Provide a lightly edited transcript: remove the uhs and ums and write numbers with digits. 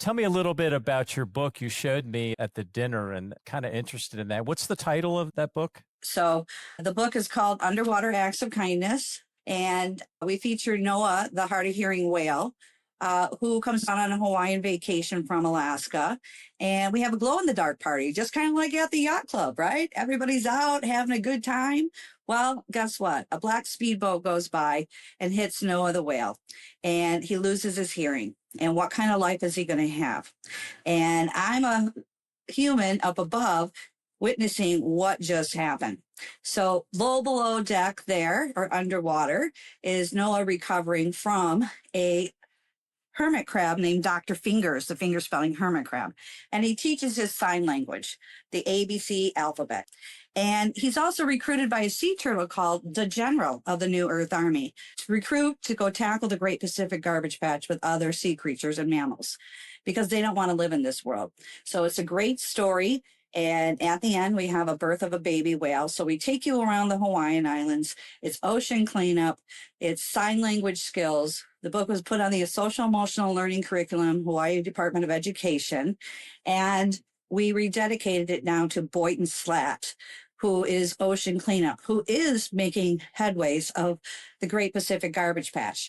Tell me a little bit about your book. You showed me at the dinner and kind of interested in that. What's the title of that book? So the book is called Underwater Acts of Kindness, and we feature Noah, the hard of hearing whale, who comes down on a Hawaiian vacation from Alaska. And we have a glow in the dark party, just kind of like at the yacht club, right? Everybody's out having a good time. Well, guess what? A black speedboat goes by and hits Noah the whale, and he loses his hearing. And what kind of life is he going to have? And I'm a human up above witnessing what just happened. So low below deck there, or underwater, is Noah recovering from a hermit crab named Dr. Fingers, the finger spelling hermit crab. And he teaches his sign language, the ABC alphabet. And he's also recruited by a sea turtle called the General of the New Earth Army to recruit to go tackle the Great Pacific Garbage Patch with other sea creatures and mammals because they don't want to live in this world. So it's a great story. And at the end, we have a birth of a baby whale. So we take you around the Hawaiian Islands. It's ocean cleanup. It's sign language skills. The book was put on the social emotional learning curriculum, Hawaii Department of Education. And we rededicated it now to Boynton Slat, who is ocean cleanup, who is making headways of the Great Pacific Garbage Patch.